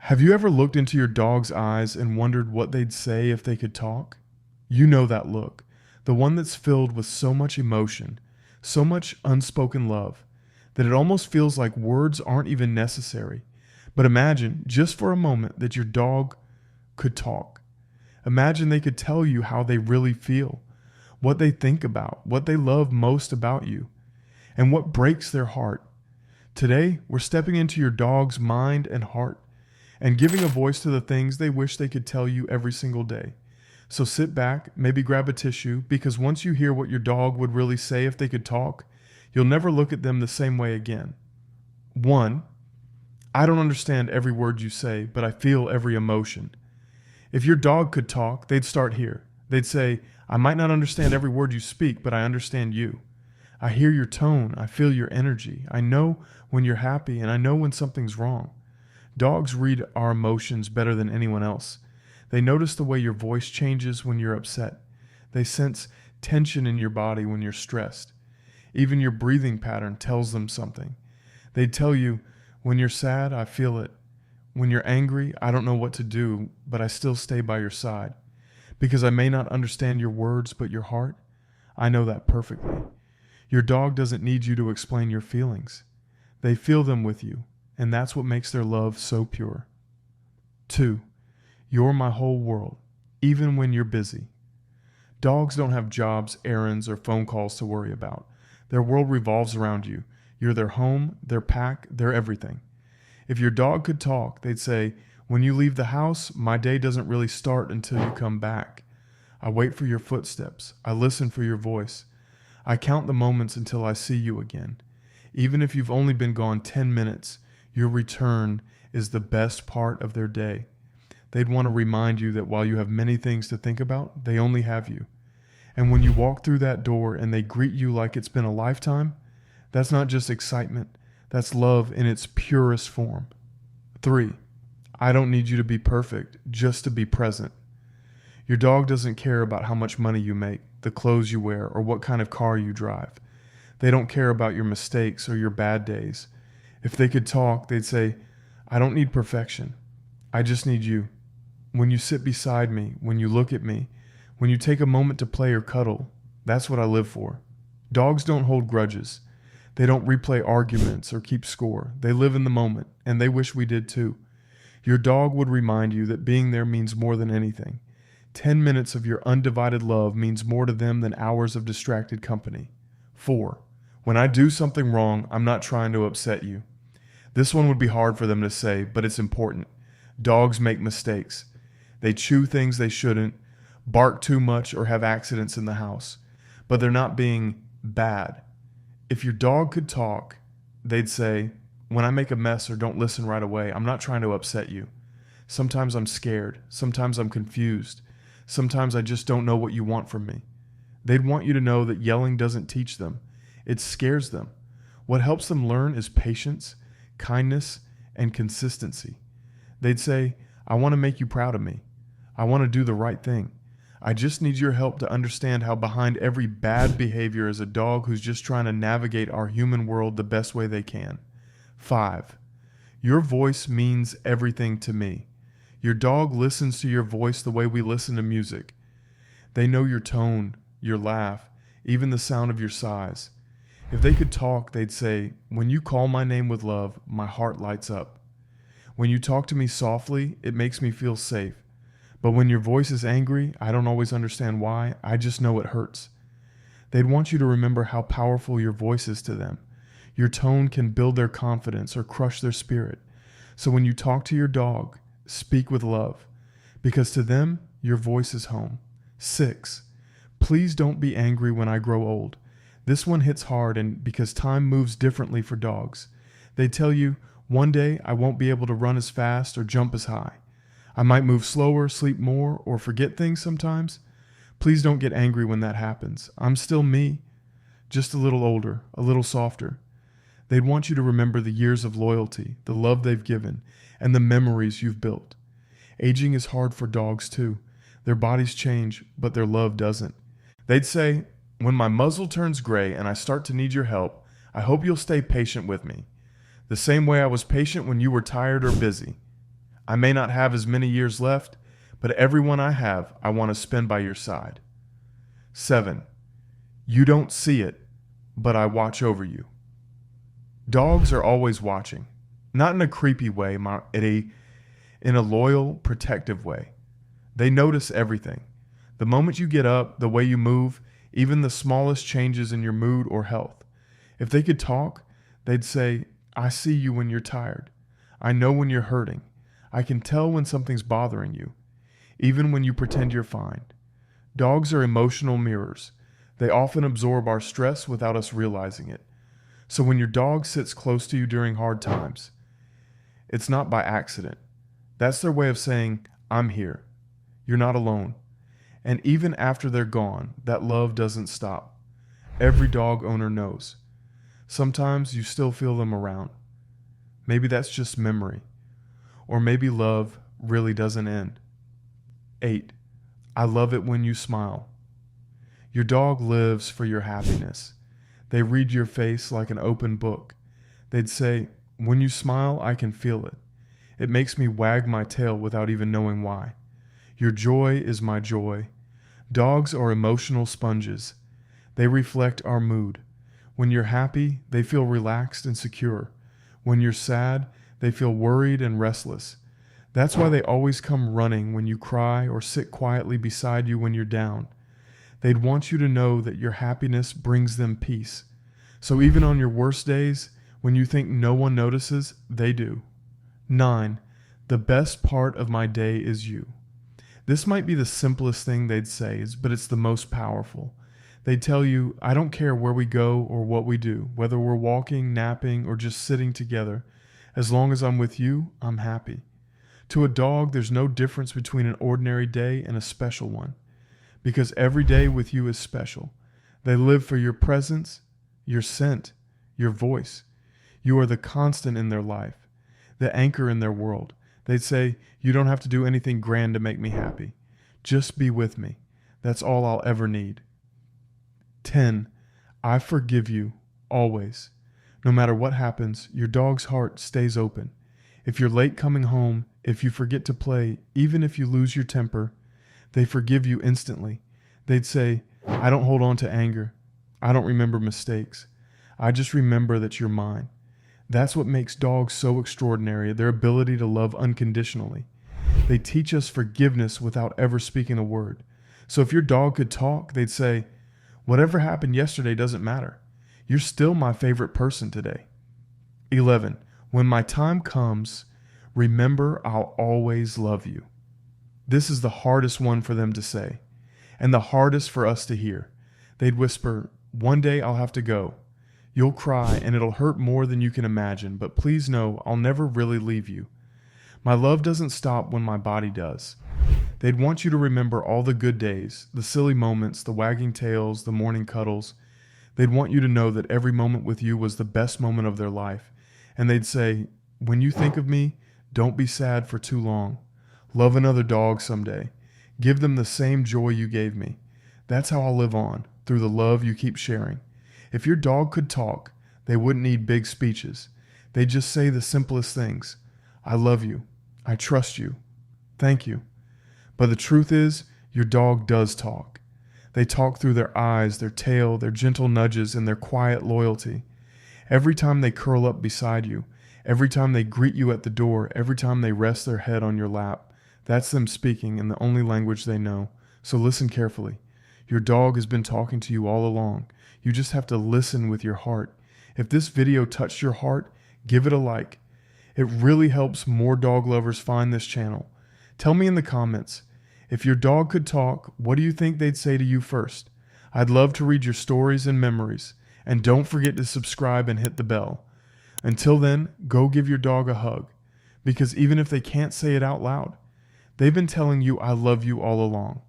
Have you ever looked into your dog's eyes and wondered what they'd say if they could talk? You know that look, the one that's filled with so much emotion, so much unspoken love, that it almost feels like words aren't even necessary. But imagine, just for a moment, that your dog could talk. Imagine they could tell you how they really feel, what they think about, what they love most about you, and what breaks their heart. Today, we're stepping into your dog's mind and heart and giving a voice to the things they wish they could tell you every single day. So sit back, maybe grab a tissue, because once you hear what your dog would really say if they could talk, you'll never look at them the same way again. 1. I don't understand every word you say, but I feel every emotion. If your dog could talk, they'd start here. They'd say, I might not understand every word you speak, but I understand you. I hear your tone, I feel your energy. I know when you're happy, and I know when something's wrong. Dogs read our emotions better than anyone else. They notice the way your voice changes when you're upset. They sense tension in your body when you're stressed. Even your breathing pattern tells them something. They tell you, when you're sad, I feel it. When you're angry, I don't know what to do, but I still stay by your side. Because I may not understand your words, but your heart, I know that perfectly. Your dog doesn't need you to explain your feelings. They feel them with you, and that's what makes their love so pure. 2. You're my whole world, even when you're busy. Dogs don't have jobs, errands, or phone calls to worry about. Their world revolves around you. You're their home, their pack, their everything. If your dog could talk, they'd say, when you leave the house, my day doesn't really start until you come back. I wait for your footsteps. I listen for your voice. I count the moments until I see you again. Even if you've only been gone 10 minutes, your return is the best part of their day. They'd want to remind you that while you have many things to think about, they only have you. And when you walk through that door and they greet you like it's been a lifetime, that's not just excitement, that's love in its purest form. 3. I don't need you to be perfect, just to be present. Your dog doesn't care about how much money you make, the clothes you wear, or what kind of car you drive. They don't care about your mistakes or your bad days. If they could talk, they'd say, I don't need perfection. I just need you. When you sit beside me, when you look at me, when you take a moment to play or cuddle, that's what I live for. Dogs don't hold grudges. They don't replay arguments or keep score. They live in the moment, and they wish we did too. Your dog would remind you that being there means more than anything. 10 minutes of your undivided love means more to them than hours of distracted company. 4. When I do something wrong, I'm not trying to upset you. This one would be hard for them to say, but it's important. Dogs make mistakes. They chew things they shouldn't, bark too much, or have accidents in the house. But they're not being bad. If your dog could talk, they'd say, when I make a mess or don't listen right away, I'm not trying to upset you. Sometimes I'm scared. Sometimes I'm confused. Sometimes I just don't know what you want from me. They'd want you to know that yelling doesn't teach them. It scares them. What helps them learn is patience, kindness, and consistency. They'd say, I want to make you proud of me. I want to do the right thing. I just need your help to understand how behind every bad behavior is a dog who's just trying to navigate our human world the best way they can. 5. Your voice means everything to me. Your dog listens to your voice the way we listen to music. They know your tone, your laugh, even the sound of your sighs. If they could talk, they'd say, when you call my name with love, my heart lights up. When you talk to me softly, it makes me feel safe. But when your voice is angry, I don't always understand why, I just know it hurts. They'd want you to remember how powerful your voice is to them. Your tone can build their confidence or crush their spirit. So when you talk to your dog, speak with love, because to them, your voice is home. 6. Please don't be angry when I grow old. This one hits hard, and because time moves differently for dogs. They tell you, one day I won't be able to run as fast or jump as high. I might move slower, sleep more, or forget things sometimes. Please don't get angry when that happens. I'm still me, just a little older, a little softer. They'd want you to remember the years of loyalty, the love they've given, and the memories you've built. Aging is hard for dogs too. Their bodies change, but their love doesn't. They'd say, when my muzzle turns gray and I start to need your help, I hope you'll stay patient with me. The same way I was patient when you were tired or busy. I may not have as many years left, but every one I have, I want to spend by your side. 7. You don't see it, but I watch over you. Dogs are always watching, not in a creepy way, in a loyal, protective way. They notice everything. The moment you get up, the way you move, even the smallest changes in your mood or health. If they could talk, they'd say, I see you when you're tired. I know when you're hurting. I can tell when something's bothering you, even when you pretend you're fine. Dogs are emotional mirrors. They often absorb our stress without us realizing it. So when your dog sits close to you during hard times, it's not by accident. That's their way of saying, I'm here. You're not alone. And even after they're gone, that love doesn't stop. Every dog owner knows. Sometimes you still feel them around. Maybe that's just memory. Or maybe love really doesn't end. 8. I love it when you smile. Your dog lives for your happiness. They read your face like an open book. They'd say, when you smile, I can feel it. It makes me wag my tail without even knowing why. Your joy is my joy. Dogs are emotional sponges. They reflect our mood. When you're happy, they feel relaxed and secure. When you're sad, they feel worried and restless. That's why they always come running when you cry or sit quietly beside you when you're down. They'd want you to know that your happiness brings them peace. So even on your worst days, when you think no one notices, they do. 9. The best part of my day is you. This might be the simplest thing they'd say, but it's the most powerful. They'd tell you, I don't care where we go or what we do, whether we're walking, napping, or just sitting together. As long as I'm with you, I'm happy. To a dog, there's no difference between an ordinary day and a special one, because every day with you is special. They live for your presence, your scent, your voice. You are the constant in their life, the anchor in their world. They'd say, you don't have to do anything grand to make me happy. Just be with me. That's all I'll ever need. 10. I forgive you, always. No matter what happens, your dog's heart stays open. If you're late coming home, if you forget to play, even if you lose your temper, they forgive you instantly. They'd say, I don't hold on to anger. I don't remember mistakes. I just remember that you're mine. That's what makes dogs so extraordinary, their ability to love unconditionally. They teach us forgiveness without ever speaking a word. So if your dog could talk, they'd say, whatever happened yesterday doesn't matter. You're still my favorite person today. 11. When my time comes, remember I'll always love you. This is the hardest one for them to say, and the hardest for us to hear. They'd whisper, one day I'll have to go. You'll cry, and it'll hurt more than you can imagine, but please know I'll never really leave you. My love doesn't stop when my body does. They'd want you to remember all the good days, the silly moments, the wagging tails, the morning cuddles. They'd want you to know that every moment with you was the best moment of their life. And they'd say, when you think of me, don't be sad for too long. Love another dog someday. Give them the same joy you gave me. That's how I'll live on, through the love you keep sharing. If your dog could talk, they wouldn't need big speeches. They'd just say the simplest things. I love you. I trust you. Thank you. But the truth is, your dog does talk. They talk through their eyes, their tail, their gentle nudges, and their quiet loyalty. Every time they curl up beside you, every time they greet you at the door, every time they rest their head on your lap, that's them speaking in the only language they know. So listen carefully. Your dog has been talking to you all along. You just have to listen with your heart. If this video touched your heart, give it a like. It really helps more dog lovers find this channel. Tell me in the comments, if your dog could talk, what do you think they'd say to you first? I'd love to read your stories and memories. And don't forget to subscribe and hit the bell. Until then, go give your dog a hug. Because even if they can't say it out loud, they've been telling you I love you all along.